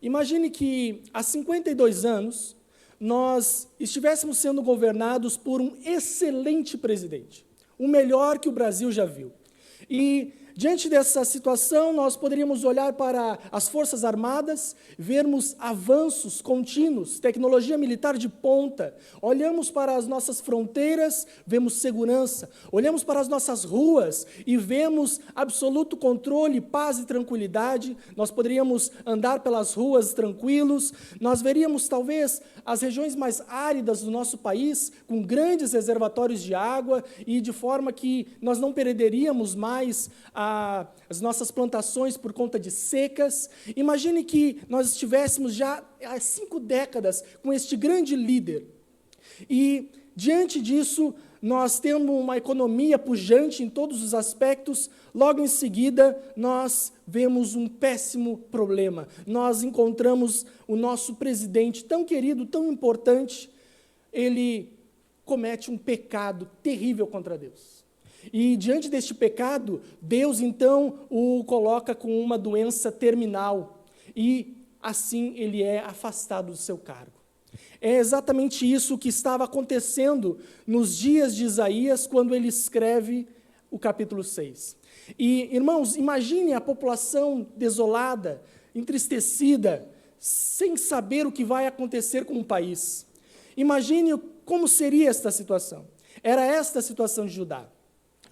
Imagine que há 52 anos nós estivéssemos sendo governados por um excelente presidente, o melhor que o Brasil já viu. E diante dessa situação, nós poderíamos olhar para as Forças Armadas, vermos avanços contínuos, tecnologia militar de ponta, olhamos para as nossas fronteiras, vemos segurança, olhamos para as nossas ruas e vemos absoluto controle, paz e tranquilidade, nós poderíamos andar pelas ruas tranquilos, nós veríamos talvez as regiões mais áridas do nosso país, com grandes reservatórios de água e de forma que nós não perderíamos mais as nossas plantações por conta de secas. Imagine que nós estivéssemos já há 5 décadas com este grande líder. E, diante disso, nós temos uma economia pujante em todos os aspectos, logo em seguida, nós vemos um péssimo problema. Nós encontramos o nosso presidente tão querido, tão importante, ele comete um pecado terrível contra Deus. E, diante deste pecado, Deus, então, o coloca com uma doença terminal. E, assim, ele é afastado do seu cargo. É exatamente isso que estava acontecendo nos dias de Isaías, quando ele escreve o capítulo 6. E, irmãos, imagine a população desolada, entristecida, sem saber o que vai acontecer com o país. Imagine como seria esta situação. Era esta a situação de Judá.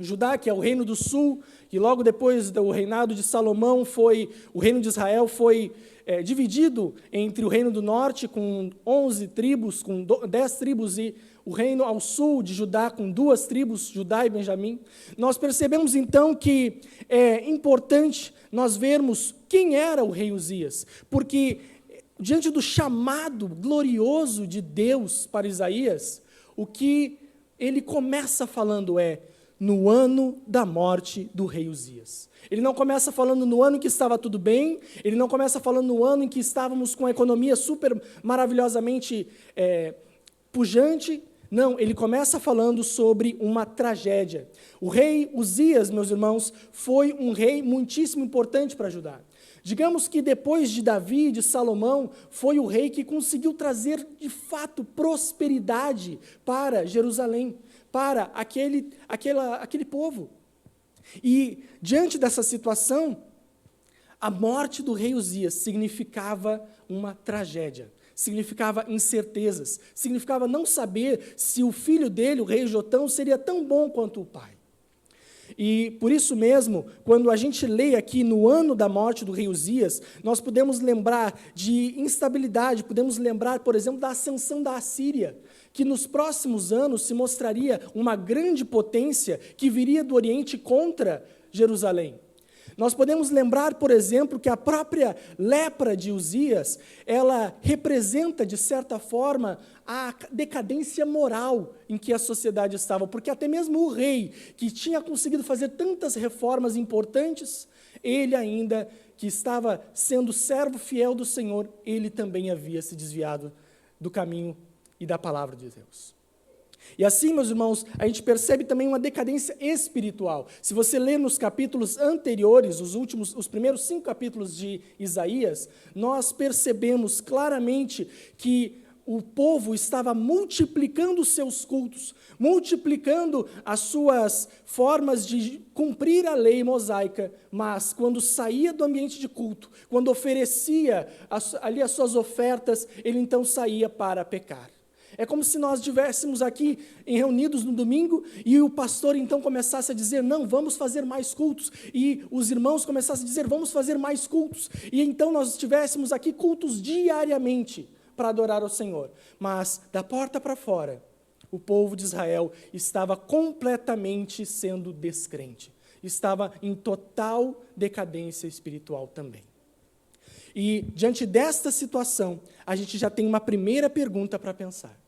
Judá, que é o reino do sul, e logo depois do reinado de Salomão, o reino de Israel foi dividido entre o reino do norte, com 11 tribos, com 10 tribos, e o reino ao sul de Judá, com 2 tribos, Judá e Benjamim. Nós percebemos, então, que é importante nós vermos quem era o rei Uzias, porque, diante do chamado glorioso de Deus para Isaías, o que ele começa falando é: no ano da morte do rei Uzias. Ele não começa falando no ano em que estava tudo bem, ele não começa falando no ano em que estávamos com a economia super maravilhosamente pujante. Não, ele começa falando sobre uma tragédia. O rei Uzias, meus irmãos, foi um rei muitíssimo importante para Judá. Digamos que depois de Davi e de Salomão, foi o rei que conseguiu trazer, de fato, prosperidade para Jerusalém, para aquele povo. E, diante dessa situação, a morte do rei Uzias significava uma tragédia, significava incertezas, significava não saber se o filho dele, o rei Jotão, seria tão bom quanto o pai. E, por isso mesmo, quando a gente lê aqui no ano da morte do rei Uzias, nós podemos lembrar de instabilidade, podemos lembrar, por exemplo, da ascensão da Assíria, que nos próximos anos se mostraria uma grande potência que viria do Oriente contra Jerusalém. Nós podemos lembrar, por exemplo, que a própria lepra de Uzias, ela representa, de certa forma, a decadência moral em que a sociedade estava, porque até mesmo o rei, que tinha conseguido fazer tantas reformas importantes, ele ainda, que estava sendo servo fiel do Senhor, ele também havia se desviado do caminho e da palavra de Deus. E assim, meus irmãos, a gente percebe também uma decadência espiritual. Se você ler nos capítulos anteriores, os primeiros 5 capítulos de Isaías, nós percebemos claramente que o povo estava multiplicando os seus cultos, multiplicando as suas formas de cumprir a lei mosaica, mas quando saía do ambiente de culto, quando oferecia ali as suas ofertas, ele então saía para pecar. É como se nós estivéssemos aqui reunidos no domingo e o pastor então começasse a dizer: não, vamos fazer mais cultos. E os irmãos começassem a dizer: vamos fazer mais cultos. E então nós estivéssemos aqui cultos diariamente para adorar ao Senhor. Mas da porta para fora, o povo de Israel estava completamente sendo descrente. Estava em total decadência espiritual também. E diante desta situação, a gente já tem uma primeira pergunta para pensar.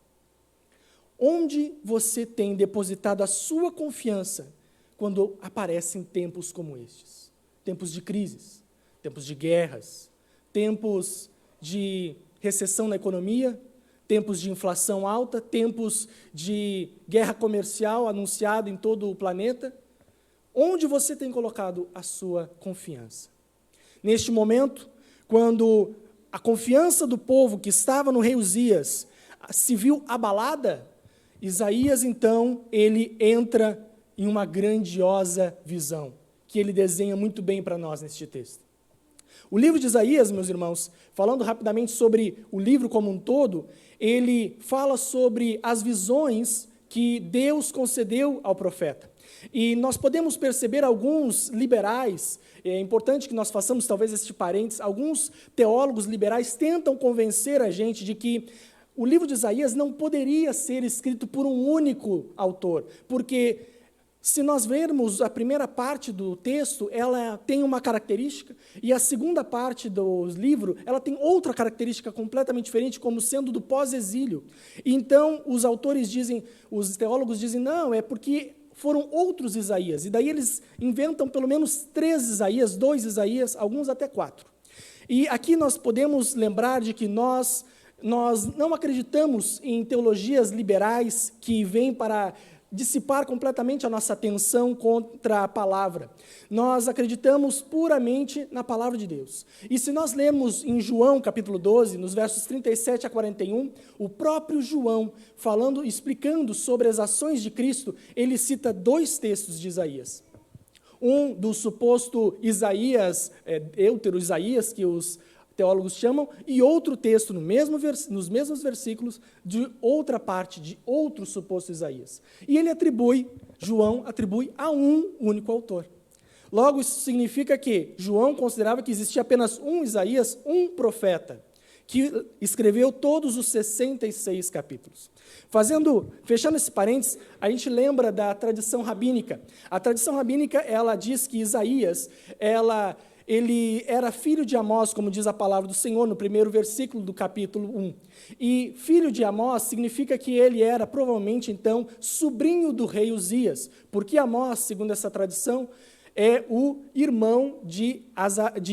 Onde você tem depositado a sua confiança quando aparecem tempos como estes? Tempos de crises, tempos de guerras, tempos de recessão na economia, tempos de inflação alta, tempos de guerra comercial anunciada em todo o planeta. Onde você tem colocado a sua confiança? Neste momento, quando a confiança do povo que estava no rei Uzias se viu abalada, Isaías, então, ele entra em uma grandiosa visão, que ele desenha muito bem para nós neste texto. O livro de Isaías, meus irmãos, falando rapidamente sobre o livro como um todo, ele fala sobre as visões que Deus concedeu ao profeta. E nós podemos perceber alguns liberais, é importante que nós façamos talvez este parênteses, alguns teólogos liberais tentam convencer a gente de que o livro de Isaías não poderia ser escrito por um único autor, porque se nós vermos a primeira parte do texto, ela tem uma característica, e a segunda parte do livro, ela tem outra característica completamente diferente, como sendo do pós-exílio. Então, os autores dizem, os teólogos dizem, não, é porque foram outros Isaías, e daí eles inventam pelo menos 3 Isaías, 2 Isaías, alguns até 4. E aqui nós podemos lembrar de que nós não acreditamos em teologias liberais que vêm para dissipar completamente a nossa atenção contra a palavra. Nós acreditamos puramente na palavra de Deus. E se nós lermos em João, capítulo 12, nos versos 37 a 41, o próprio João, explicando sobre as ações de Cristo, ele cita 2 textos de Isaías. Um do suposto Isaías, Deutero Isaías, que os teólogos chamam, e outro texto nos mesmos versículos, de outra parte, de outro suposto Isaías. E João atribui a um único autor. Logo, isso significa que João considerava que existia apenas um Isaías, um profeta, que escreveu todos os 66 capítulos. Fechando esse parênteses, a gente lembra da tradição rabínica. A tradição rabínica, ela diz que Isaías, ele era filho de Amós, como diz a palavra do Senhor, no primeiro versículo do capítulo 1. E filho de Amós significa que ele era, provavelmente, então, sobrinho do rei Uzias, porque Amós, segundo essa tradição, é o irmão de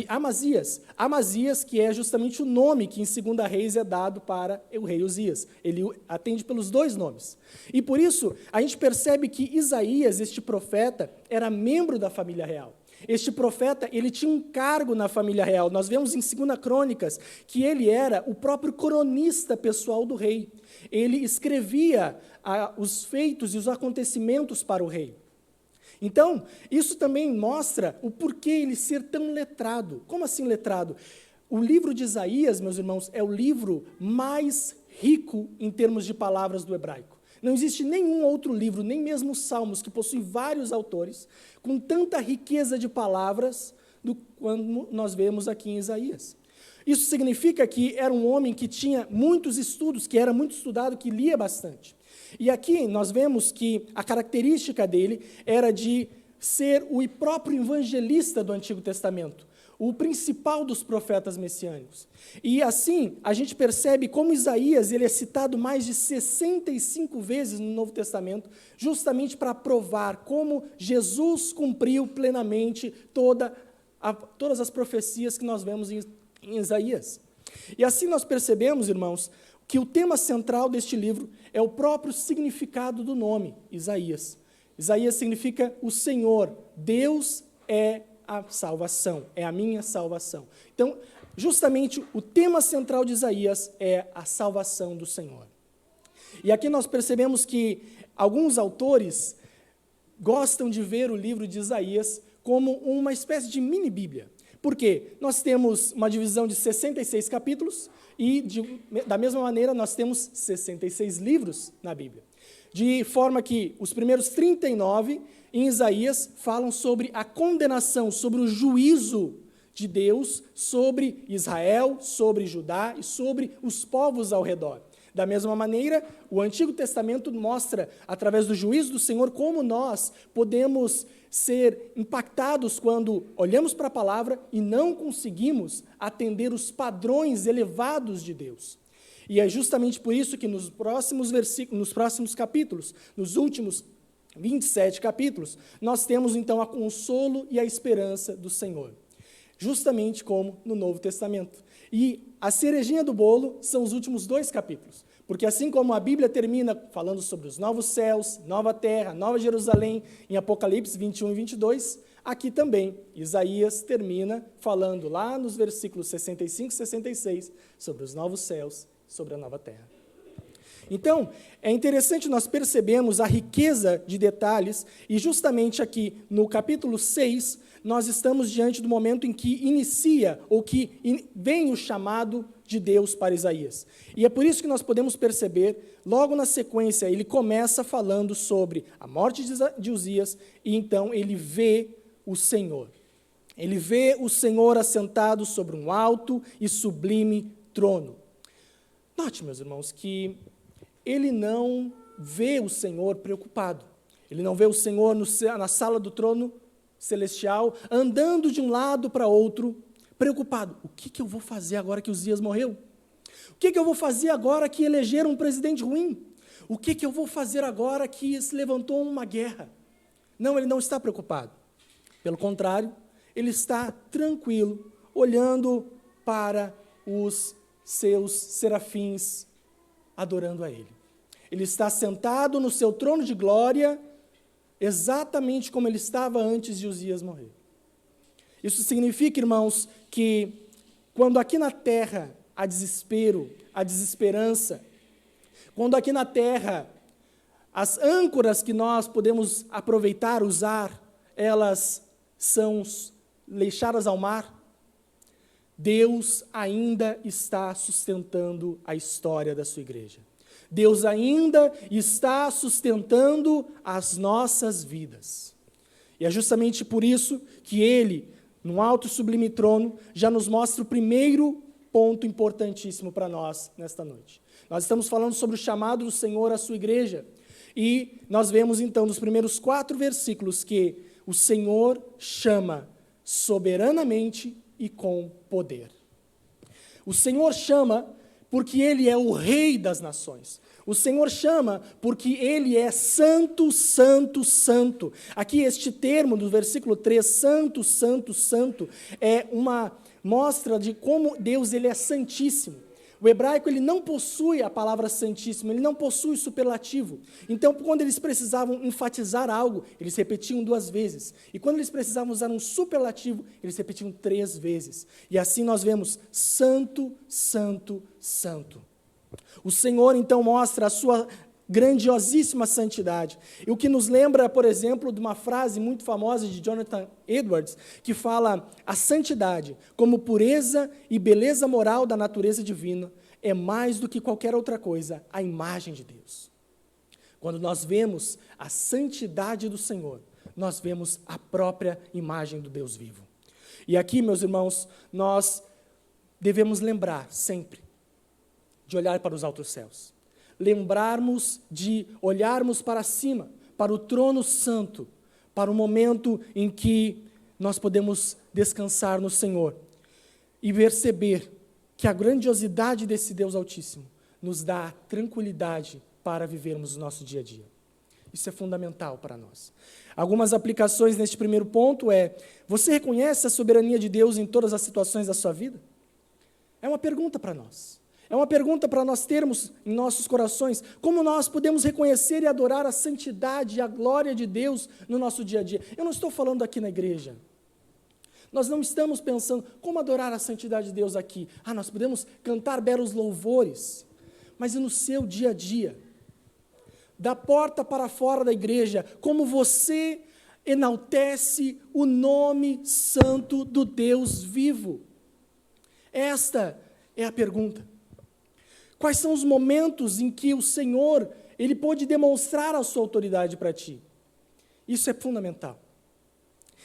Amazias. Amazias, que é justamente o nome que em 2 Reis é dado para o rei Uzias. Ele atende pelos 2 nomes. E por isso, a gente percebe que Isaías, este profeta, era membro da família real. Este profeta, ele tinha um cargo na família real. Nós vemos em 2 Crônicas que ele era o próprio cronista pessoal do rei. Ele escrevia os feitos e os acontecimentos para o rei. Então, isso também mostra o porquê ele ser tão letrado. Como assim letrado? O livro de Isaías, meus irmãos, é o livro mais rico em termos de palavras do hebraico. Não existe nenhum outro livro, nem mesmo os Salmos, que possui vários autores, com tanta riqueza de palavras, quando nós vemos aqui em Isaías. Isso significa que era um homem que tinha muitos estudos, que era muito estudado, que lia bastante. E aqui nós vemos que a característica dele era de ser o próprio evangelista do Antigo Testamento, o principal dos profetas messiânicos. E assim, a gente percebe como Isaías ele é citado mais de 65 vezes no Novo Testamento, justamente para provar como Jesus cumpriu plenamente todas as profecias que nós vemos em Isaías. E assim nós percebemos, irmãos, que o tema central deste livro é o próprio significado do nome, Isaías. Isaías significa o Senhor, Deus é a salvação, é a minha salvação. Então, justamente o tema central de Isaías é a salvação do Senhor. E aqui nós percebemos que alguns autores gostam de ver o livro de Isaías como uma espécie de mini-bíblia. Por quê? Nós temos uma divisão de 66 capítulos e, da mesma maneira, nós temos 66 livros na Bíblia. De forma que os primeiros 39 em Isaías falam sobre a condenação, sobre o juízo de Deus sobre Israel, sobre Judá e sobre os povos ao redor. Da mesma maneira, o Antigo Testamento mostra, através do juízo do Senhor, como nós podemos ser impactados quando olhamos para a palavra e não conseguimos atender os padrões elevados de Deus. E é justamente por isso que nos próximos capítulos, nos últimos 27 capítulos, nós temos então a consolo e a esperança do Senhor. Justamente como no Novo Testamento. E a cerejinha do bolo são os últimos 2 capítulos. Porque assim como a Bíblia termina falando sobre os novos céus, nova terra, nova Jerusalém, em Apocalipse 21 e 22, aqui também, Isaías termina falando lá nos versículos 65 e 66 sobre os novos céus, sobre a nova terra. Então, é interessante nós percebermos a riqueza de detalhes, e justamente aqui no capítulo 6, nós estamos diante do momento em que inicia, ou que vem o chamado de Deus para Isaías. E é por isso que nós podemos perceber, logo na sequência, ele começa falando sobre a morte de Uzias, e então ele vê o Senhor. Ele vê o Senhor assentado sobre um alto e sublime trono. Note, meus irmãos, que ele não vê o Senhor preocupado. Ele não vê o Senhor na sala do trono celestial, andando de um lado para outro, preocupado. O que eu vou fazer agora que Uzias morreu? O que eu vou fazer agora que elegeram um presidente ruim? O que eu vou fazer agora que se levantou uma guerra? Não, ele não está preocupado. Pelo contrário, ele está tranquilo, olhando para os seus serafins, adorando a ele. Ele está sentado no seu trono de glória, exatamente como ele estava antes de Uzias morrer. Isso significa, irmãos, que quando aqui na terra há desespero, há desesperança, quando aqui na terra as âncoras que nós podemos aproveitar, usar, elas são deixadas ao mar, Deus ainda está sustentando a história da sua igreja. Deus ainda está sustentando as nossas vidas. E é justamente por isso que Ele, no alto e sublime trono, já nos mostra o primeiro ponto importantíssimo para nós nesta noite. Nós estamos falando sobre o chamado do Senhor à sua igreja. E nós vemos então nos primeiros 4 versículos que o Senhor chama soberanamente e com poder. O Senhor chama porque Ele é o Rei das nações. O Senhor chama porque Ele é santo, santo, santo. Aqui este termo do versículo 3, santo, santo, santo, é uma mostra de como Deus ele é santíssimo. O hebraico ele não possui a palavra santíssimo, ele não possui superlativo. Então, quando eles precisavam enfatizar algo, eles repetiam 2 vezes. E quando eles precisavam usar um superlativo, eles repetiam 3 vezes. E assim nós vemos santo, santo, santo. O Senhor, então, mostra a sua grandiosíssima santidade. E o que nos lembra, por exemplo, de uma frase muito famosa de Jonathan Edwards, que fala: a santidade, como pureza e beleza moral da natureza divina, é mais do que qualquer outra coisa, a imagem de Deus. Quando nós vemos a santidade do Senhor, nós vemos a própria imagem do Deus vivo. E aqui, meus irmãos, nós devemos lembrar sempre de olhar para os altos céus. Lembrarmos de olharmos para cima, para o trono santo, para o momento em que nós podemos descansar no Senhor e perceber que a grandiosidade desse Deus Altíssimo nos dá tranquilidade para vivermos o nosso dia a dia. Isso é fundamental para nós. Algumas aplicações neste primeiro ponto é: você reconhece a soberania de Deus em todas as situações da sua vida? É uma pergunta para nós. É uma pergunta para nós termos em nossos corações, como nós podemos reconhecer e adorar a santidade e a glória de Deus no nosso dia a dia. Eu não estou falando aqui na igreja. Nós não estamos pensando como adorar a santidade de Deus aqui. Nós podemos cantar belos louvores, mas e no seu dia a dia? Da porta para fora da igreja, como você enaltece o nome santo do Deus vivo? Esta é a pergunta. Quais são os momentos em que o Senhor, Ele pode demonstrar a sua autoridade para ti? Isso é fundamental.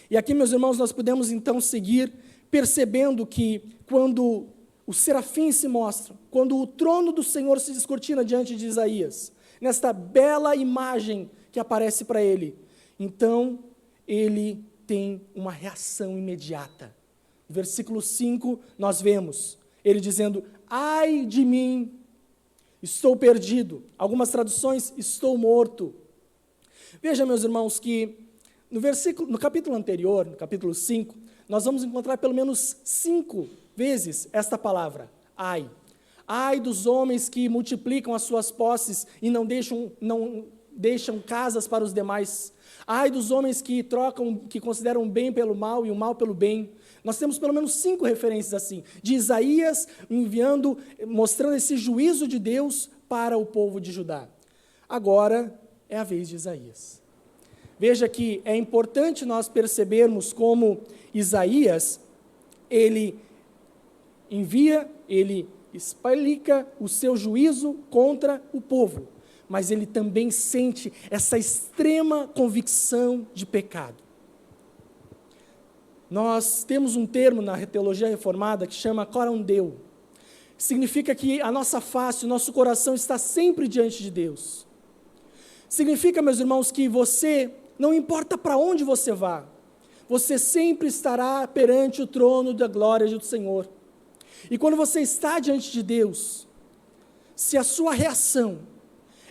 E aqui, meus irmãos, nós podemos então seguir percebendo que quando os serafins se mostram, quando o trono do Senhor se descortina diante de Isaías, nesta bela imagem que aparece para ele, então ele tem uma reação imediata. No versículo 5, nós vemos ele dizendo: ai de mim, estou perdido. Algumas traduções, estou morto. Veja, meus irmãos, que no capítulo anterior, no capítulo 5, nós vamos encontrar pelo menos 5 vezes esta palavra, ai. Ai dos homens que multiplicam as suas posses e não deixam casas para os demais. Ai dos homens que consideram o bem pelo mal e o mal pelo bem. Nós temos pelo menos 5 referências assim, de Isaías mostrando esse juízo de Deus para o povo de Judá. Agora é a vez de Isaías. Veja que é importante nós percebermos como Isaías, ele envia, ele explica o seu juízo contra o povo, mas ele também sente essa extrema convicção de pecado. Nós temos um termo na teologia reformada que chama corandeu. Significa que a nossa face, o nosso coração está sempre diante de Deus. Significa, meus irmãos, que você, não importa para onde você vá, você sempre estará perante o trono da glória do Senhor. E quando você está diante de Deus, se a sua reação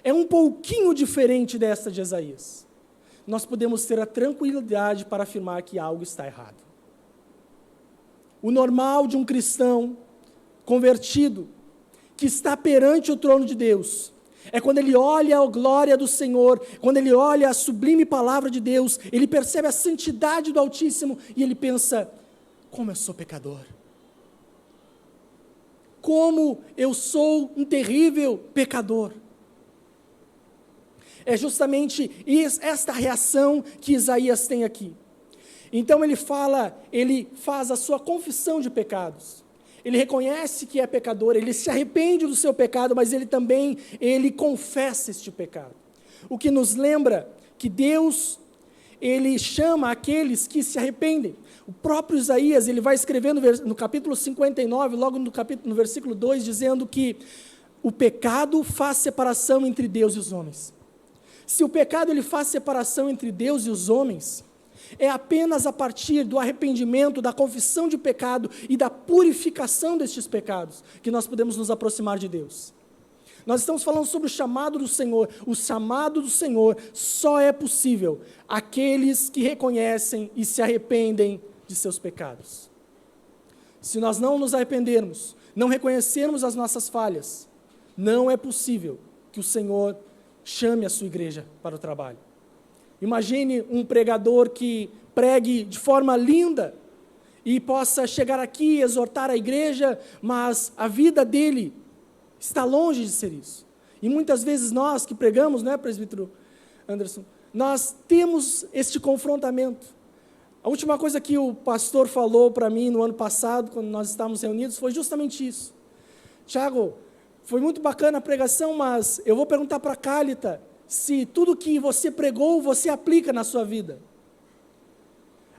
é um pouquinho diferente desta de Isaías, nós podemos ter a tranquilidade para afirmar que algo está errado. O normal de um cristão convertido, que está perante o trono de Deus, é quando ele olha a glória do Senhor, quando ele olha a sublime palavra de Deus, ele percebe a santidade do Altíssimo e ele pensa, como eu sou pecador. Como eu sou um terrível pecador. É justamente esta reação que Isaías tem aqui. Então ele faz a sua confissão de pecados. Ele reconhece que é pecador, ele se arrepende do seu pecado, mas ele confessa este pecado. O que nos lembra que Deus, ele chama aqueles que se arrependem. O próprio Isaías, ele vai escrever no capítulo 59, logo no versículo 2, dizendo que o pecado faz separação entre Deus e os homens. Se o pecado ele faz separação entre Deus e os homens, é apenas a partir do arrependimento, da confissão de pecado e da purificação destes pecados que nós podemos nos aproximar de Deus. Nós estamos falando sobre o chamado do Senhor. O chamado do Senhor só é possível àqueles que reconhecem e se arrependem de seus pecados. Se nós não nos arrependermos, não reconhecermos as nossas falhas, não é possível que o Senhor chame a sua igreja para o trabalho. Imagine um pregador que pregue de forma linda e possa chegar aqui e exortar a igreja, mas a vida dele está longe de ser isso. E muitas vezes nós que pregamos, né, presbítero Anderson, nós temos este confrontamento. A última coisa que o pastor falou para mim no ano passado, quando nós estávamos reunidos, foi justamente isso. Tiago, foi muito bacana a pregação, mas eu vou perguntar para a Cálita se tudo que você pregou, você aplica na sua vida.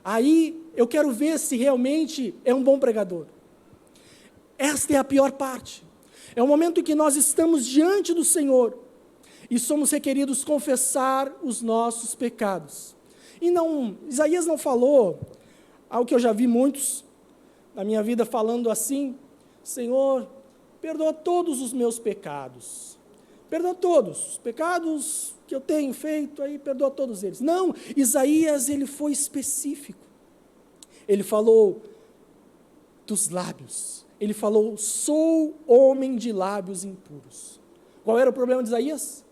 Aí eu quero ver se realmente é um bom pregador. Esta é a pior parte. É o momento em que nós estamos diante do Senhor e somos requeridos confessar os nossos pecados. E Isaías não falou, algo que eu já vi muitos na minha vida falando assim, Senhor, perdoa todos os meus pecados. Perdoa todos os pecados que eu tenho feito, aí perdoa todos eles. Não, Isaías, ele foi específico. Ele falou dos lábios. Ele falou, sou homem de lábios impuros. Qual era o problema de Isaías?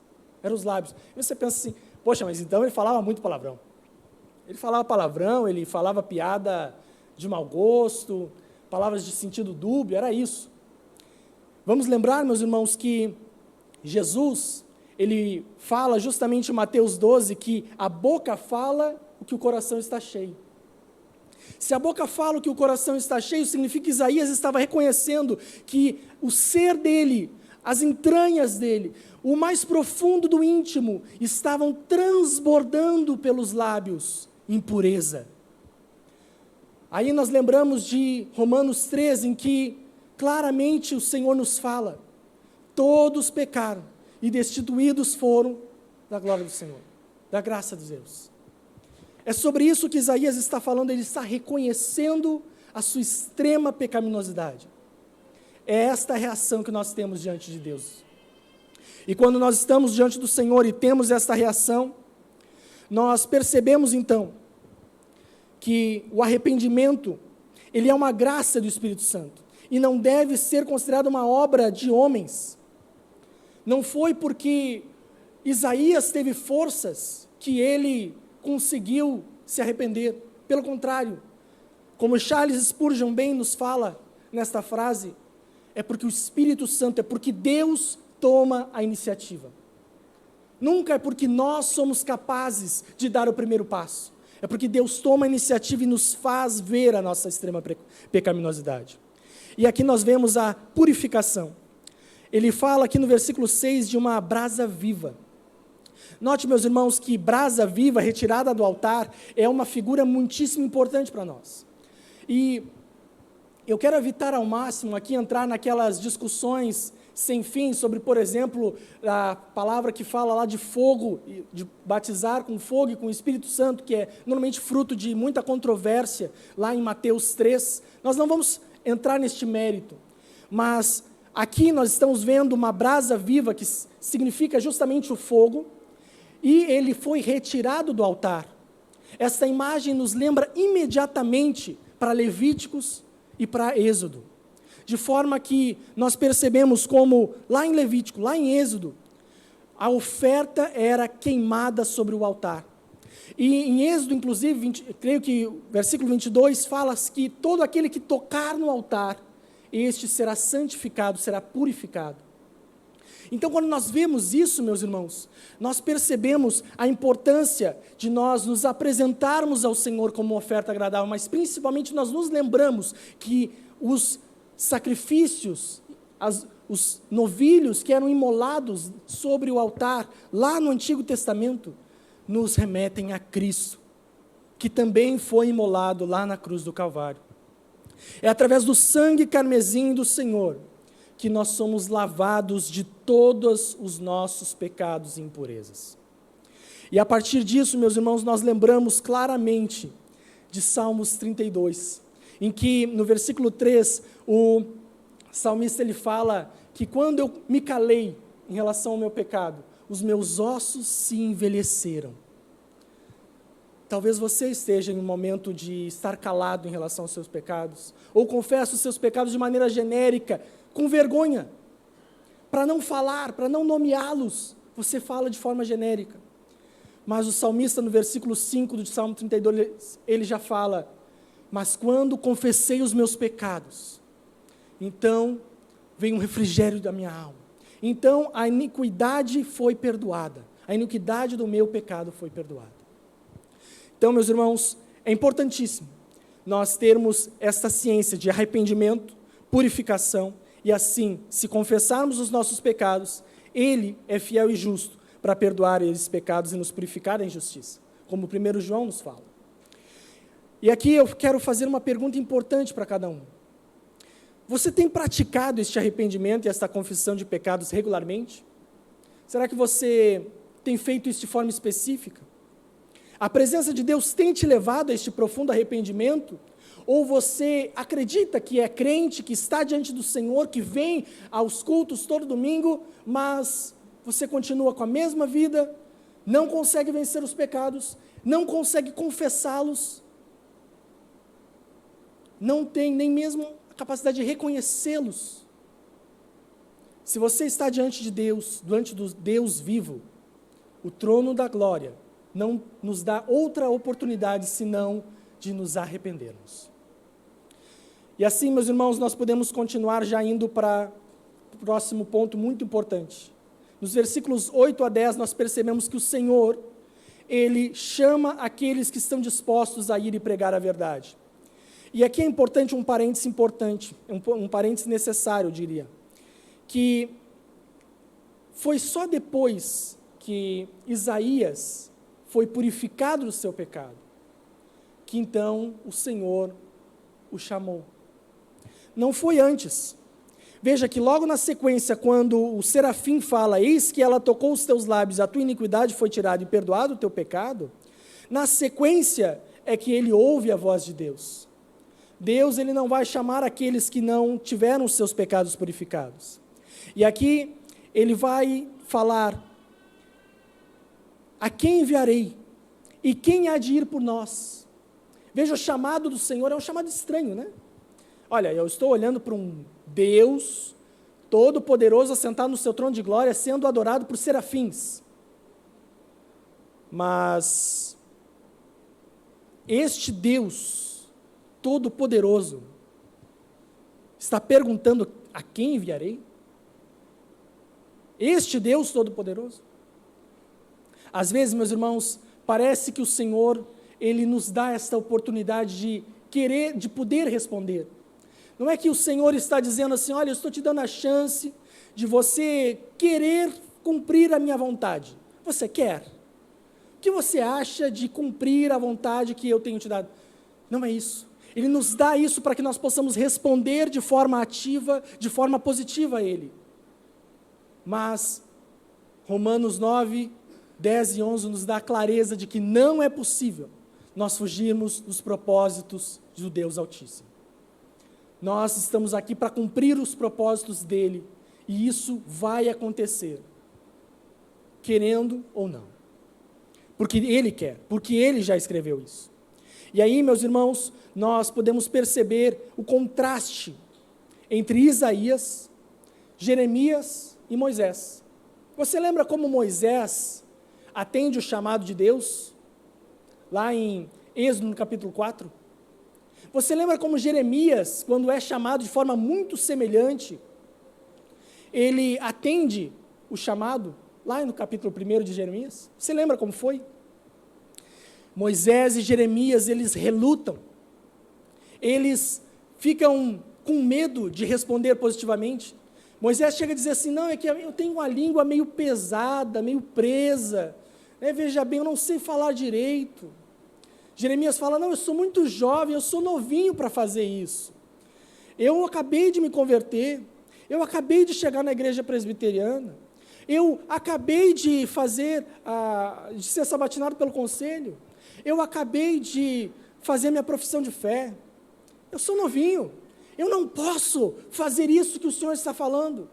Eram os lábios. E você pensa assim, poxa, mas então ele falava muito palavrão. Ele falava palavrão, ele falava piada de mau gosto, palavras de sentido dúbio, era isso. Vamos lembrar, meus irmãos, que Jesus, ele fala justamente em Mateus 12, que a boca fala o que o coração está cheio. Se a boca fala o que o coração está cheio, significa que Isaías estava reconhecendo que o ser dele, as entranhas dele, o mais profundo do íntimo, estavam transbordando pelos lábios impureza. Aí nós lembramos de Romanos 13, em que claramente o Senhor nos fala, todos pecaram e destituídos foram da glória do Senhor, da graça de Deus. É sobre isso que Isaías está falando, ele está reconhecendo a sua extrema pecaminosidade. É esta a reação que nós temos diante de Deus. E quando nós estamos diante do Senhor e temos esta reação, nós percebemos então que o arrependimento, ele é uma graça do Espírito Santo e não deve ser considerado uma obra de homens. Não foi porque Isaías teve forças que ele conseguiu se arrepender. Pelo contrário, como Charles Spurgeon bem nos fala nesta frase, é porque o Espírito Santo, é porque Deus toma a iniciativa. Nunca é porque nós somos capazes de dar o primeiro passo. É porque Deus toma a iniciativa e nos faz ver a nossa extrema pecaminosidade. E aqui nós vemos a purificação. Ele fala aqui no versículo 6 de uma brasa viva. Note, meus irmãos, que brasa viva, retirada do altar, é uma figura muitíssimo importante para nós. E eu quero evitar ao máximo aqui entrar naquelas discussões sem fim sobre, por exemplo, a palavra que fala lá de fogo, de batizar com fogo e com o Espírito Santo, que é normalmente fruto de muita controvérsia, lá em Mateus 3. Nós não vamos entrar neste mérito, mas aqui nós estamos vendo uma brasa viva, que significa justamente o fogo, e ele foi retirado do altar. Esta imagem nos lembra imediatamente para Levíticos e para Êxodo, de forma que nós percebemos como, lá em Levítico, lá em Êxodo, a oferta era queimada sobre o altar. E em Êxodo, inclusive, creio que o versículo 22 fala que todo aquele que tocar no altar, este será santificado, será purificado. Então, quando nós vemos isso, meus irmãos, nós percebemos a importância de nós nos apresentarmos ao Senhor como uma oferta agradável, mas principalmente nós nos lembramos que os sacrifícios, os novilhos que eram imolados sobre o altar, lá no Antigo Testamento, nos remetem a Cristo, que também foi imolado lá na cruz do Calvário. É através do sangue carmesim do Senhor que nós somos lavados de todos os nossos pecados e impurezas. E a partir disso, meus irmãos, nós lembramos claramente de Salmos 32, em que no versículo 3, o salmista ele fala que quando eu me calei em relação ao meu pecado, os meus ossos se envelheceram. Talvez você esteja em um momento de estar calado em relação aos seus pecados, ou confessa os seus pecados de maneira genérica, com vergonha, para não falar, para não nomeá-los, você fala de forma genérica. Mas o salmista, no versículo 5 do Salmo 32, ele já fala: mas quando confessei os meus pecados, então veio um refrigério da minha alma. Então a iniquidade foi perdoada, a iniquidade do meu pecado foi perdoada. Então, meus irmãos, é importantíssimo nós termos esta ciência de arrependimento, purificação, e assim, se confessarmos os nossos pecados, Ele é fiel e justo para perdoar esses pecados e nos purificar da injustiça, como o 1 João nos fala. E aqui eu quero fazer uma pergunta importante para cada um. Você tem praticado este arrependimento e esta confissão de pecados regularmente? Será que você tem feito isso de forma específica? A presença de Deus tem te levado a este profundo arrependimento? Ou você acredita que é crente, que está diante do Senhor, que vem aos cultos todo domingo, mas você continua com a mesma vida, não consegue vencer os pecados, não consegue confessá-los, não tem nem mesmo a capacidade de reconhecê-los? Se você está diante de Deus, diante do Deus vivo, o trono da glória não nos dá outra oportunidade senão de nos arrependermos. E assim, meus irmãos, nós podemos continuar já indo para o próximo ponto muito importante. Nos versículos 8 a 10, nós percebemos que o Senhor, Ele chama aqueles que estão dispostos a ir e pregar a verdade. E aqui é importante um parêntese importante, um parêntese necessário, eu diria, que foi só depois que Isaías foi purificado do seu pecado, que então o Senhor o chamou. Não foi antes. Veja que logo na sequência, quando o serafim fala: eis que ela tocou os teus lábios, a tua iniquidade foi tirada e perdoado o teu pecado, na sequência é que ele ouve a voz de Deus. Deus, ele não vai chamar aqueles que não tiveram os seus pecados purificados. E aqui ele vai falar: a quem enviarei? E quem há de ir por nós? Veja, o chamado do Senhor é um chamado estranho, né? Olha, eu estou olhando para um Deus todo-poderoso assentado no seu trono de glória, sendo adorado por serafins. Mas este Deus Todo-Poderoso está perguntando: a quem enviarei? Este Deus Todo-Poderoso? Às vezes, meus irmãos, parece que o Senhor, Ele nos dá esta oportunidade de poder responder. Não é que o Senhor está dizendo assim: olha, eu estou te dando a chance de você querer cumprir a minha vontade. Você quer? O que você acha de cumprir a vontade que eu tenho te dado? Não é isso. Ele nos dá isso para que nós possamos responder de forma ativa, de forma positiva a Ele. Mas Romanos 9, 10 e 11 nos dá a clareza de que não é possível nós fugirmos dos propósitos do Deus Altíssimo. Nós estamos aqui para cumprir os propósitos dEle, e isso vai acontecer, querendo ou não. Porque Ele quer, porque Ele já escreveu isso. E aí, meus irmãos, nós podemos perceber o contraste entre Isaías, Jeremias e Moisés. Você lembra como Moisés atende o chamado de Deus? Lá em Êxodo, no capítulo 4. Você lembra como Jeremias, quando é chamado de forma muito semelhante, ele atende o chamado, lá no capítulo 1 de Jeremias? Você lembra como foi? Moisés e Jeremias, eles relutam, eles ficam com medo de responder positivamente. Moisés chega a dizer assim: não, é que eu tenho uma língua meio pesada, meio presa, veja bem, eu não sei falar direito. Jeremias fala: não, eu sou muito jovem, eu sou novinho para fazer isso. Eu acabei de me converter, eu acabei de chegar na igreja presbiteriana, eu acabei de de ser sabatinado pelo conselho, eu acabei de fazer minha profissão de fé, eu sou novinho, eu não posso fazer isso que o Senhor está falando.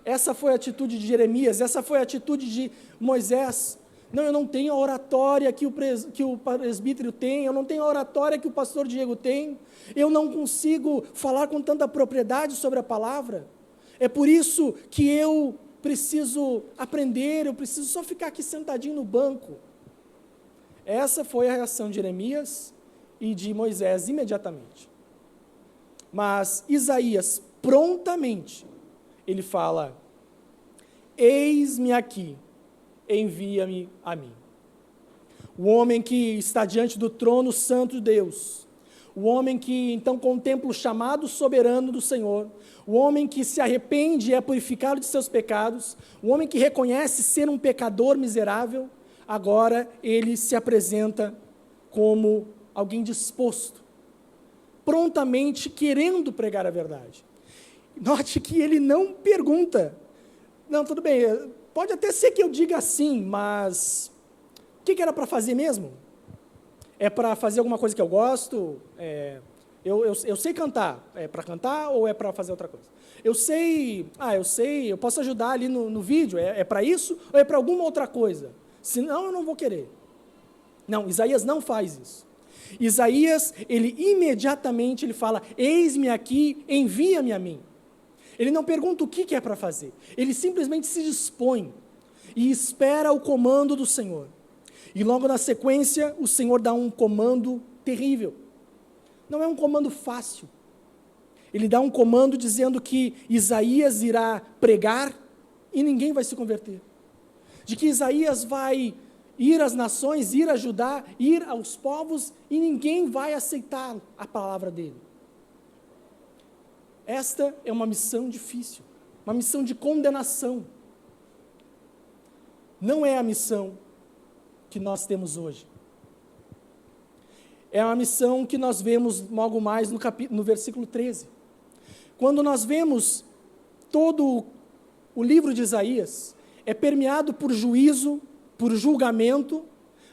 Essa foi a atitude de Jeremias, essa foi a atitude de Moisés. Não, eu não tenho a oratória que o presbítero tem, eu não tenho a oratória que o pastor Diego tem, eu não consigo falar com tanta propriedade sobre a palavra. É por isso que eu preciso aprender, eu preciso só ficar aqui sentadinho no banco. Essa foi a reação de Jeremias e de Moisés imediatamente. Mas Isaías, prontamente, ele fala: eis-me aqui, envia-me a mim. O homem que está diante do trono santo de Deus, o homem que então contempla o chamado soberano do Senhor, o homem que se arrepende e é purificado de seus pecados, o homem que reconhece ser um pecador miserável, agora ele se apresenta como alguém disposto, prontamente querendo pregar a verdade. Note que ele não pergunta: não, tudo bem, pode até ser que eu diga assim, mas o que era para fazer mesmo? É para fazer alguma coisa que eu gosto? Eu sei cantar. É para cantar ou é para fazer outra coisa? Eu sei, eu posso ajudar ali no vídeo. É para isso ou é para alguma outra coisa? Senão eu não vou querer. Não, Isaías não faz isso. Isaías, ele imediatamente fala: eis-me aqui, envia-me a mim. Ele não pergunta o que é para fazer, ele simplesmente se dispõe e espera o comando do Senhor. E logo na sequência, o Senhor dá um comando terrível. Não é um comando fácil. Ele dá um comando dizendo que Isaías irá pregar e ninguém vai se converter. De que Isaías vai ir às nações, ir ajudar, ir aos povos e ninguém vai aceitar a palavra dele. Esta é uma missão difícil, uma missão de condenação. Não é a missão que nós temos hoje. É uma missão que nós vemos logo mais no versículo 13. Quando nós vemos todo o livro de Isaías, é permeado por juízo, por julgamento,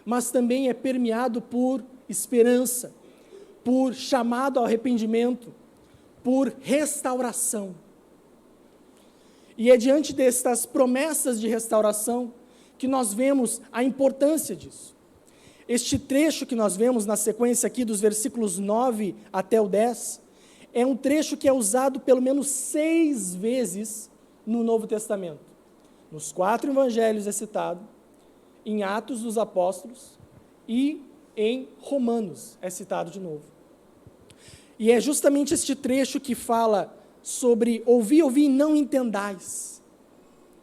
mas também é permeado por esperança, por chamado ao arrependimento, por restauração. E é diante destas promessas de restauração que nós vemos a importância disso. Este trecho que nós vemos na sequência aqui dos versículos 9 até o 10, é um trecho que é usado pelo menos 6 vezes no Novo Testamento. Nos 4 evangelhos é citado, em Atos dos Apóstolos e em Romanos, é citado de novo. E é justamente este trecho que fala sobre ouvi e não entendais,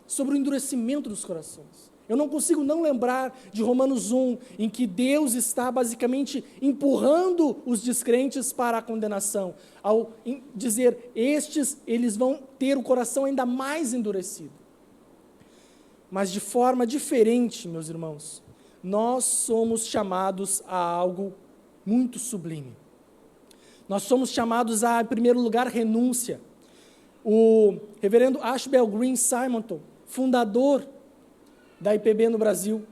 sobre o endurecimento dos corações. Eu não consigo não lembrar de Romanos 1, em que Deus está basicamente empurrando os descrentes para a condenação, ao dizer, eles vão ter o coração ainda mais endurecido. Mas de forma diferente, meus irmãos, nós somos chamados a algo muito sublime. Nós somos chamados a, em primeiro lugar, renúncia. O reverendo Ashbel Green Simonton, fundador da IPB no Brasil,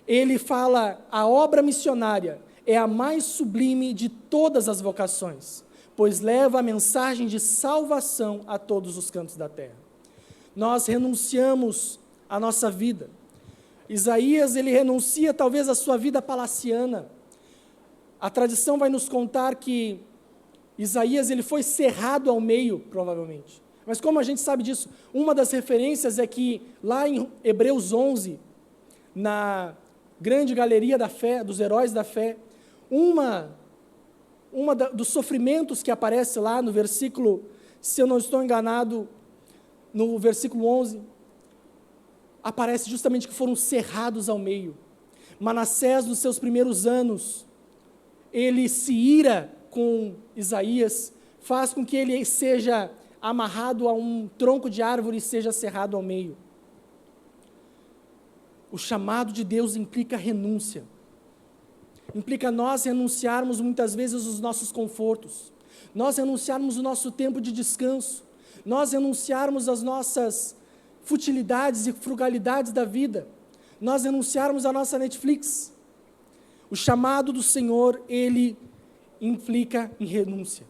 ele fala, a obra missionária é a mais sublime de todas as vocações, pois leva a mensagem de salvação a todos os cantos da terra. Nós renunciamos à nossa vida. Isaías, ele renuncia talvez à sua vida palaciana. A tradição vai nos contar que Isaías, ele foi cerrado ao meio, provavelmente. Mas como a gente sabe disso? Uma das referências é que lá em Hebreus 11, na grande galeria da fé, dos heróis da fé, dos sofrimentos que aparece lá no versículo, se eu não estou enganado, no versículo 11, aparece justamente que foram cerrados ao meio. Manassés, nos seus primeiros anos, ele se ira com Isaías, faz com que ele seja amarrado a um tronco de árvore e seja cerrado ao meio. O chamado de Deus implica renúncia. Implica nós renunciarmos muitas vezes os nossos confortos, nós renunciarmos o nosso tempo de descanso, nós renunciarmos as nossas futilidades e frugalidades da vida, nós renunciarmos a nossa Netflix. O chamado do Senhor, ele implica em renúncia.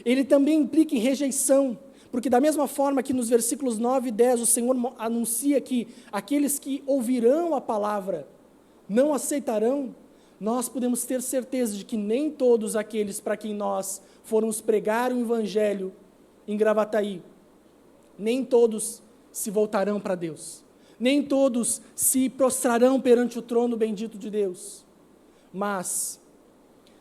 Ele também implica em rejeição, porque da mesma forma que nos versículos 9 e 10 o Senhor anuncia que aqueles que ouvirão a palavra não aceitarão, nós podemos ter certeza de que nem todos aqueles para quem nós formos pregar o Evangelho em Gravataí, nem todos se voltarão para Deus, nem todos se prostrarão perante o trono bendito de Deus, mas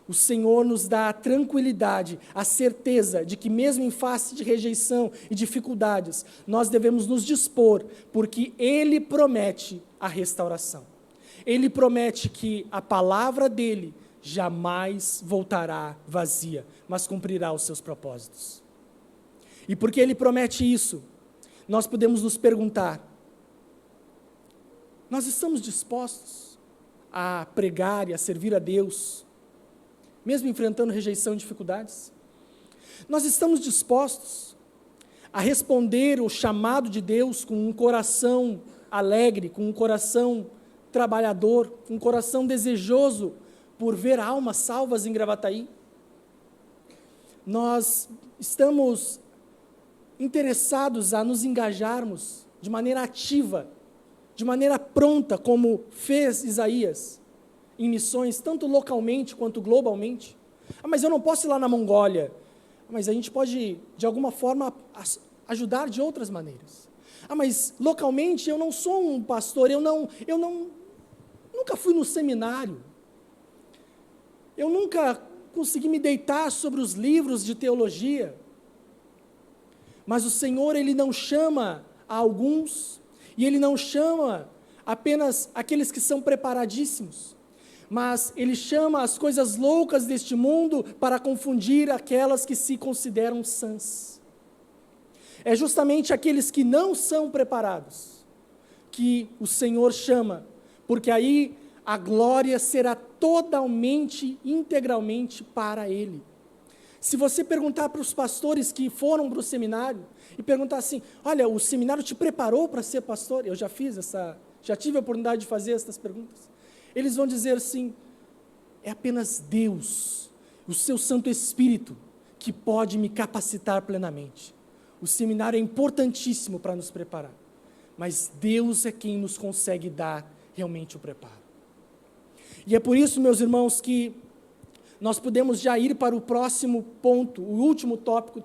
o Senhor nos dá a tranquilidade, a certeza de que mesmo em face de rejeição e dificuldades, nós devemos nos dispor, porque Ele promete a restauração. Ele promete que a palavra dEle jamais voltará vazia, mas cumprirá os seus propósitos. E porque Ele promete isso, nós podemos nos perguntar, nós estamos dispostos a pregar e a servir a Deus, mesmo enfrentando rejeição e dificuldades? Nós estamos dispostos a responder o chamado de Deus com um coração alegre, com um coração trabalhador, um coração desejoso por ver almas salvas em Gravataí? Nós estamos interessados a nos engajarmos de maneira ativa, de maneira pronta, como fez Isaías, em missões, tanto localmente quanto globalmente? Mas eu não posso ir lá na Mongólia. Mas a gente pode, de alguma forma, ajudar de outras maneiras. Mas localmente eu não sou um pastor, eu nunca fui no seminário. Eu nunca consegui me deitar sobre os livros de teologia. Mas o Senhor, Ele não chama a alguns, e Ele não chama apenas aqueles que são preparadíssimos, mas Ele chama as coisas loucas deste mundo para confundir aquelas que se consideram sãs. É justamente aqueles que não são preparados que o Senhor chama, porque aí a glória será totalmente, integralmente para Ele. Se você perguntar para os pastores que foram para o seminário, e perguntar assim, olha, o seminário te preparou para ser pastor? Eu já tive a oportunidade de fazer essas perguntas. Eles vão dizer assim, é apenas Deus, o seu Santo Espírito, que pode me capacitar plenamente. O seminário é importantíssimo para nos preparar, mas Deus é quem nos consegue dar realmente o preparo. E é por isso, meus irmãos, que nós podemos já ir para o próximo ponto, o último tópico.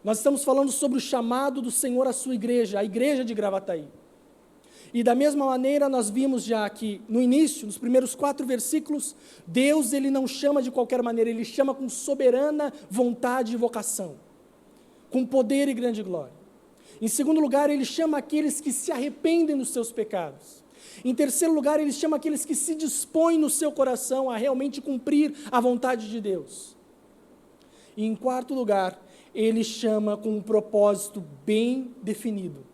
Nós estamos falando sobre o chamado do Senhor à sua igreja, a igreja de Gravataí. E da mesma maneira nós vimos já que no início, nos primeiros 4 versículos, Deus ele não chama de qualquer maneira, ele chama com soberana vontade e vocação, com poder e grande glória. Em segundo lugar, ele chama aqueles que se arrependem dos seus pecados. Em terceiro lugar, ele chama aqueles que se dispõem no seu coração a realmente cumprir a vontade de Deus. E em quarto lugar, ele chama com um propósito bem definido,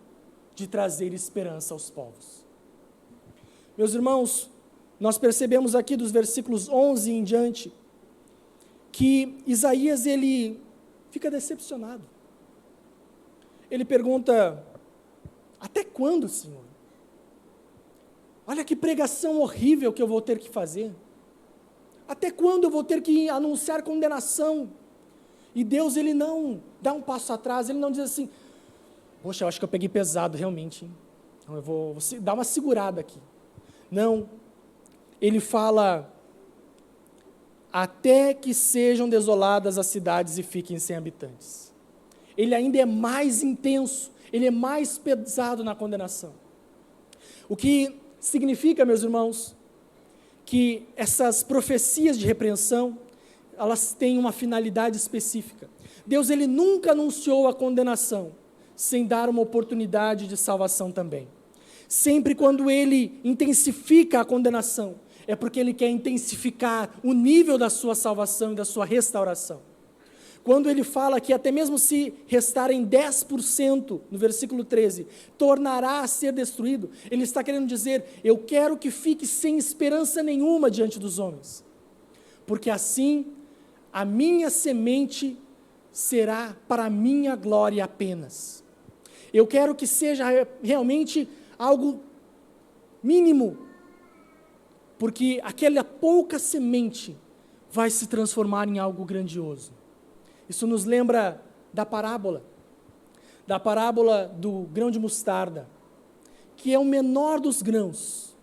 de trazer esperança aos povos. Meus irmãos, nós percebemos aqui dos versículos 11 em diante, que Isaías ele fica decepcionado. Ele pergunta, até quando, Senhor? Olha que pregação horrível que eu vou ter que fazer. Até quando eu vou ter que anunciar condenação? E Deus, ele não dá um passo atrás, ele não diz assim, poxa, eu acho que eu peguei pesado realmente, hein? Então eu vou dar uma segurada aqui. Não, ele fala, até que sejam desoladas as cidades e fiquem sem habitantes. Ele ainda é mais intenso, ele é mais pesado na condenação. O que significa, meus irmãos, que essas profecias de repreensão, elas têm uma finalidade específica. Deus, ele nunca anunciou a condenação, sem dar uma oportunidade de salvação também. Sempre quando ele intensifica a condenação, é porque ele quer intensificar o nível da sua salvação e da sua restauração. Quando ele fala que até mesmo se restarem 10%, no versículo 13, tornará a ser destruído, ele está querendo dizer, eu quero que fique sem esperança nenhuma diante dos homens, porque assim a minha semente será para a minha glória apenas. Eu quero que seja realmente algo mínimo, porque aquela pouca semente vai se transformar em algo grandioso. Isso nos lembra da parábola do grão de mostarda, que é o menor dos grãos,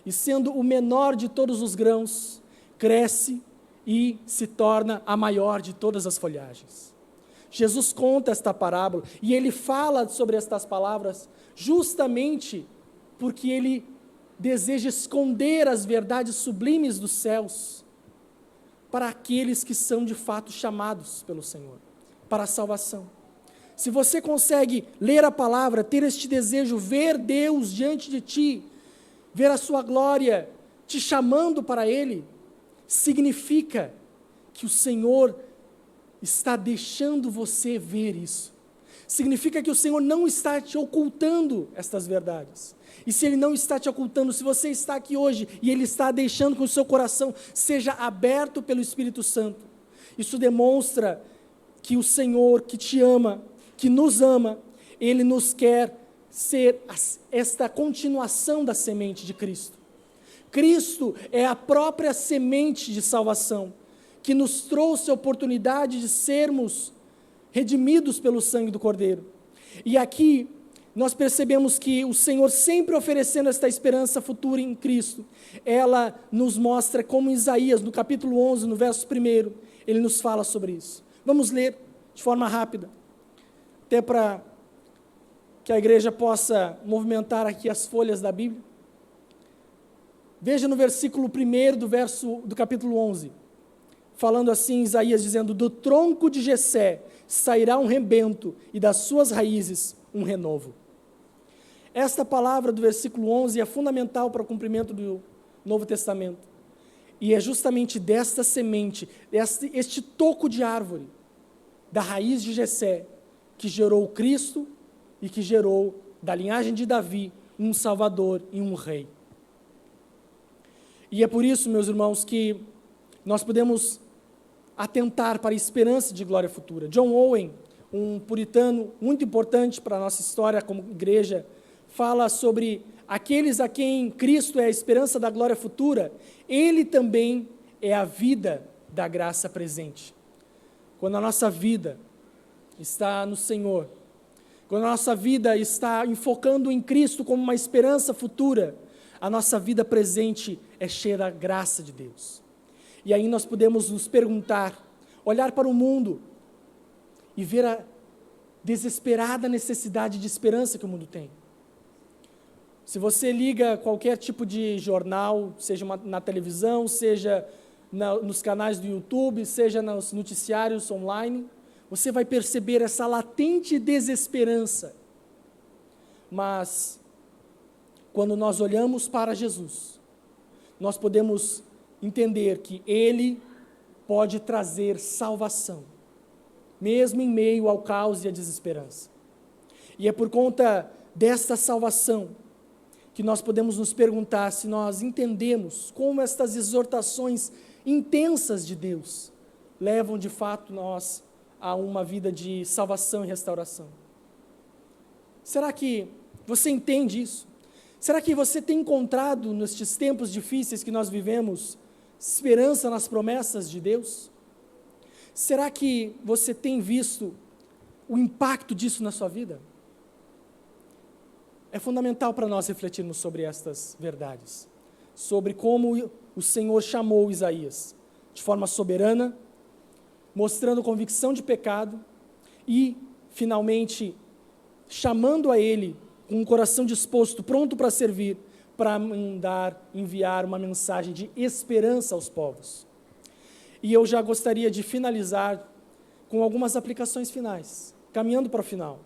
e sendo o menor de todos os grãos, cresce e se torna a maior de todas as folhagens. Jesus conta esta parábola, e ele fala sobre estas palavras, justamente porque ele deseja esconder as verdades sublimes dos céus, para aqueles que são de fato chamados pelo Senhor, para a salvação. Se você consegue ler a palavra, ter este desejo, ver Deus diante de ti, ver a sua glória te chamando para Ele, significa que o Senhor está deixando você ver isso. Significa que o Senhor não está te ocultando estas verdades. E se Ele não está te ocultando, se você está aqui hoje e Ele está deixando que o seu coração seja aberto pelo Espírito Santo, isso demonstra que o Senhor que te ama, que nos ama, Ele nos quer ser esta continuação da semente de Cristo. Cristo é a própria semente de salvação, que nos trouxe a oportunidade de sermos redimidos pelo sangue do Cordeiro. E aqui nós percebemos que o Senhor, sempre oferecendo esta esperança futura em Cristo, ela nos mostra como Isaías, no capítulo 11, no verso 1, ele nos fala sobre isso. Vamos ler de forma rápida, até para que a igreja possa movimentar aqui as folhas da Bíblia. Veja no versículo 1 do capítulo 11, falando assim, Isaías dizendo, do tronco de Jessé sairá um rebento, e das suas raízes um renovo. Esta palavra do versículo 11 é fundamental para o cumprimento do Novo Testamento. E é justamente desta semente, este toco de árvore, da raiz de Jessé, que gerou Cristo e que gerou, da linhagem de Davi, um Salvador e um Rei. E é por isso, meus irmãos, que nós podemos atentar para a esperança de glória futura. John Owen, um puritano muito importante para a nossa história como igreja, fala sobre aqueles a quem Cristo é a esperança da glória futura, Ele também é a vida da graça presente. Quando a nossa vida está no Senhor, quando a nossa vida está enfocando em Cristo como uma esperança futura, a nossa vida presente é cheia da graça de Deus. E aí nós podemos nos perguntar, olhar para o mundo e ver a desesperada necessidade de esperança que o mundo tem. Se você liga qualquer tipo de jornal, seja na televisão, seja nos canais do YouTube, seja nos noticiários online, você vai perceber essa latente desesperança. Mas, quando nós olhamos para Jesus, nós podemos entender que Ele pode trazer salvação, mesmo em meio ao caos e à desesperança. E é por conta desta salvação que nós podemos nos perguntar se nós entendemos como estas exortações intensas de Deus levam de fato nós a uma vida de salvação e restauração. Será que você entende isso? Será que você tem encontrado nestes tempos difíceis que nós vivemos esperança nas promessas de Deus? Será que você tem visto o impacto disso na sua vida? É fundamental para nós refletirmos sobre estas verdades, sobre como o Senhor chamou Isaías de forma soberana, mostrando convicção de pecado e, finalmente, chamando a ele com um coração disposto, pronto para servir, para enviar uma mensagem de esperança aos povos. E eu já gostaria de finalizar com algumas aplicações finais, caminhando para o final.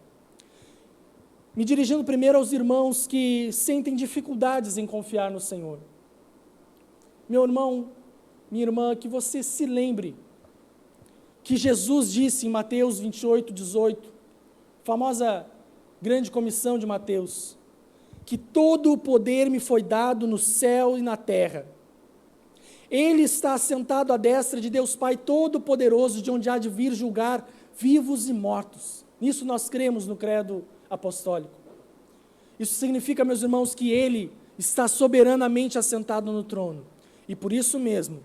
Me dirigindo primeiro aos irmãos que sentem dificuldades em confiar no Senhor. Meu irmão, minha irmã, que você se lembre que Jesus disse em Mateus 28, 18, famosa grande comissão de Mateus, que todo o poder me foi dado no céu e na terra. Ele está assentado à destra de Deus Pai Todo-Poderoso, de onde há de vir julgar vivos e mortos. Nisso nós cremos no credo apostólico. Isso significa, meus irmãos, que Ele está soberanamente assentado no trono. E por isso mesmo,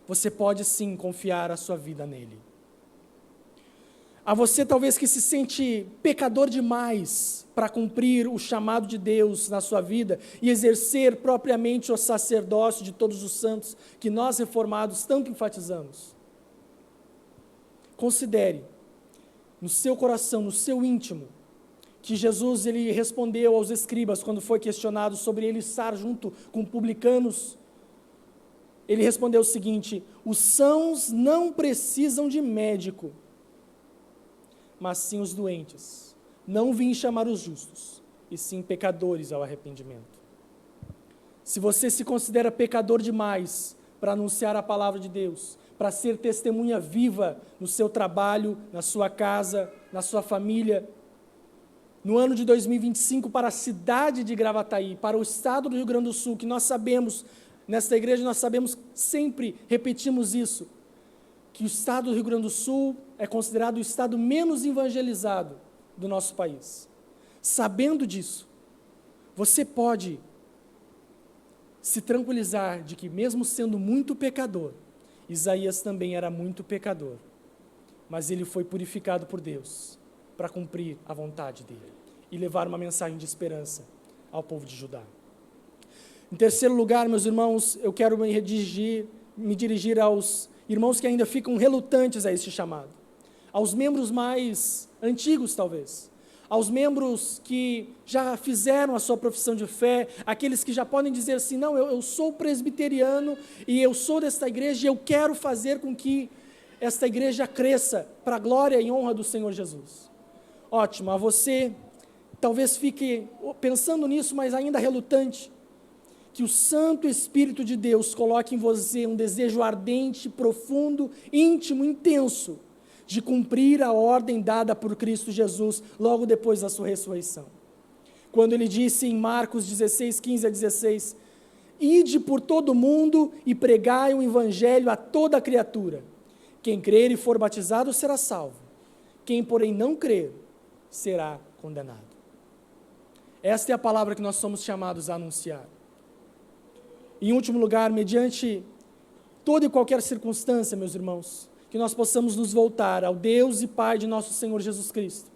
você pode sim confiar a sua vida nele. A você talvez que se sente pecador demais para cumprir o chamado de Deus na sua vida e exercer propriamente o sacerdócio de todos os santos que nós reformados tanto enfatizamos. Considere no seu coração, no seu íntimo, que Jesus ele respondeu aos escribas quando foi questionado sobre ele estar junto com publicanos. Ele respondeu o seguinte: os sãos não precisam de médico, mas sim os doentes. Não vim chamar os justos, e sim pecadores ao arrependimento. Se você se considera pecador demais para anunciar a palavra de Deus, para ser testemunha viva no seu trabalho, na sua casa, na sua família, no ano de 2025, para a cidade de Gravataí, para o estado do Rio Grande do Sul, que nós sabemos, nesta igreja nós sabemos, sempre repetimos isso, que o estado do Rio Grande do Sul é considerado o estado menos evangelizado do nosso país. Sabendo disso, você pode se tranquilizar de que, mesmo sendo muito pecador, Isaías também era muito pecador, mas ele foi purificado por Deus para cumprir a vontade dele e levar uma mensagem de esperança ao povo de Judá. Em terceiro lugar, meus irmãos, eu quero me dirigir aos irmãos que ainda ficam relutantes a este chamado, aos membros mais antigos talvez, aos membros que já fizeram a sua profissão de fé, aqueles que já podem dizer assim, não, eu sou presbiteriano e eu sou desta igreja e eu quero fazer com que esta igreja cresça para a glória e honra do Senhor Jesus. Ótimo, a você talvez fique pensando nisso, mas ainda relutante, que o Santo Espírito de Deus coloque em você um desejo ardente, profundo, íntimo, intenso, de cumprir a ordem dada por Cristo Jesus logo depois da sua ressurreição. Quando ele disse em Marcos 16, 15 a 16, ide por todo o mundo e pregai o evangelho a toda criatura. Quem crer e for batizado será salvo. Quem, porém, não crer, será condenado. Esta é a palavra que nós somos chamados a anunciar. Em último lugar, mediante toda e qualquer circunstância, meus irmãos, que nós possamos nos voltar ao Deus e Pai de nosso Senhor Jesus Cristo,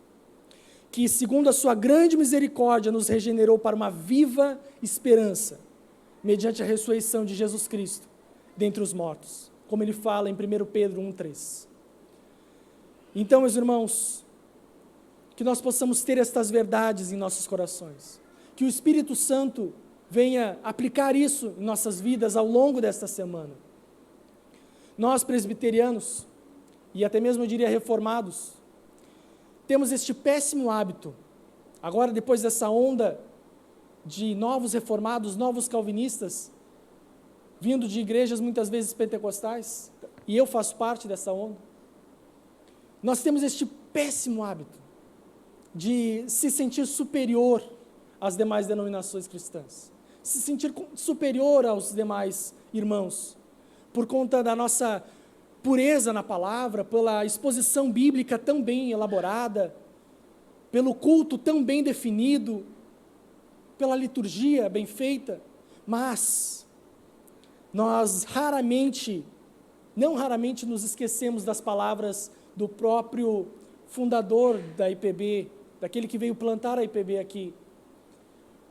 que, segundo a sua grande misericórdia, nos regenerou para uma viva esperança, mediante a ressurreição de Jesus Cristo dentre os mortos, como ele fala em 1 Pedro 1,3. Então, meus irmãos, que nós possamos ter estas verdades em nossos corações, que o Espírito Santo venha aplicar isso em nossas vidas ao longo desta semana. Nós, presbiterianos, e até mesmo eu diria reformados, temos este péssimo hábito, agora depois dessa onda de novos reformados, novos calvinistas, vindo de igrejas muitas vezes pentecostais, e eu faço parte dessa onda, nós temos este péssimo hábito de se sentir superior às demais denominações cristãs, se sentir superior aos demais irmãos, por conta da nossa pureza na palavra, pela exposição bíblica tão bem elaborada, pelo culto tão bem definido, pela liturgia bem feita, mas nós não raramente nos esquecemos das palavras do próprio fundador da IPB, daquele que veio plantar a IPB aqui,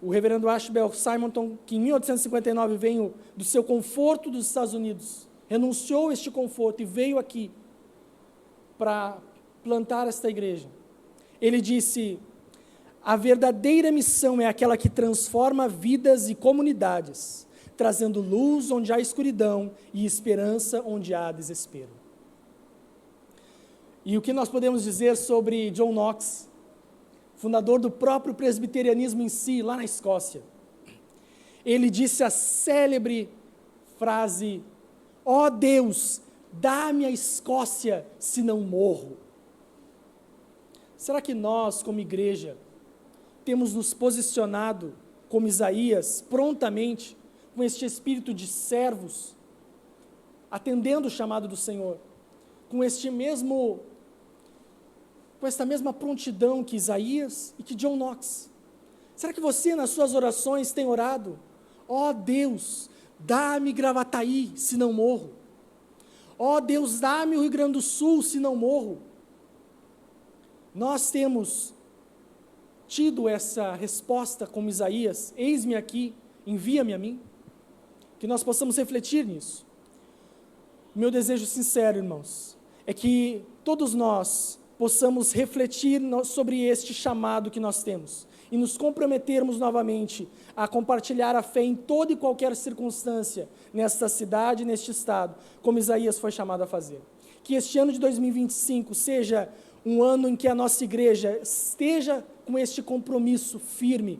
o reverendo Ashbel Simonton, que em 1859 veio do seu conforto dos Estados Unidos, renunciou a este conforto e veio aqui para plantar esta igreja. Ele disse: a verdadeira missão é aquela que transforma vidas e comunidades, trazendo luz onde há escuridão e esperança onde há desespero. E o que nós podemos dizer sobre John Knox, fundador do próprio presbiterianismo em si, lá na Escócia? Ele disse a célebre frase: ó Deus, dá-me a Escócia, se não morro. Será que nós, como igreja, temos nos posicionado como Isaías, prontamente, com este espírito de servos, atendendo o chamado do Senhor, com esta mesma prontidão que Isaías e que John Knox? Será que você, nas suas orações, tem orado: ó Deus, dá-me Gravataí, se não morro. Ó Deus, dá-me o Rio Grande do Sul, se não morro. Nós temos tido essa resposta como Isaías: eis-me aqui, envia-me a mim. Que nós possamos refletir nisso. Meu desejo sincero, irmãos, é que todos nós possamos refletir sobre este chamado que nós temos e nos comprometermos novamente a compartilhar a fé em toda e qualquer circunstância, nesta cidade, neste estado, como Isaías foi chamado a fazer. Que este ano de 2025 seja um ano em que a nossa igreja esteja com este compromisso firme,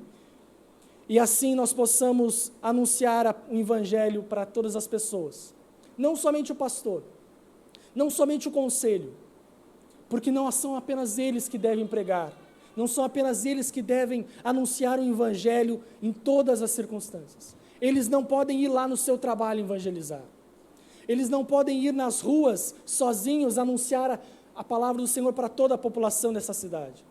e assim nós possamos anunciar o evangelho para todas as pessoas, não somente o pastor, não somente o conselho, porque não são apenas eles que devem pregar, não são apenas eles que devem anunciar o evangelho em todas as circunstâncias. Eles não podem ir lá no seu trabalho evangelizar, eles não podem ir nas ruas sozinhos anunciar a palavra do Senhor para toda a população dessa cidade.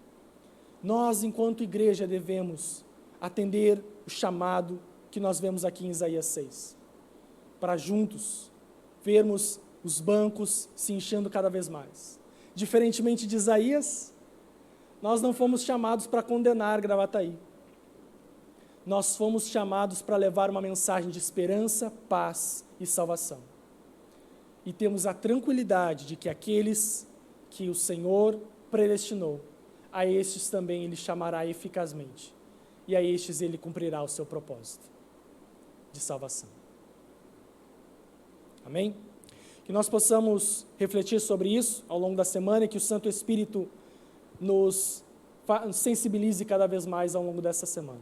Nós, enquanto igreja, devemos atender o chamado que nós vemos aqui em Isaías 6, para juntos vermos os bancos se enchendo cada vez mais. Diferentemente de Isaías, nós não fomos chamados para condenar Gravataí. Nós fomos chamados para levar uma mensagem de esperança, paz e salvação. E temos a tranquilidade de que aqueles que o Senhor predestinou, a estes também Ele chamará eficazmente. E a estes Ele cumprirá o seu propósito de salvação. Amém? Que nós possamos refletir sobre isso ao longo da semana e que o Santo Espírito nos sensibilize cada vez mais ao longo dessa semana.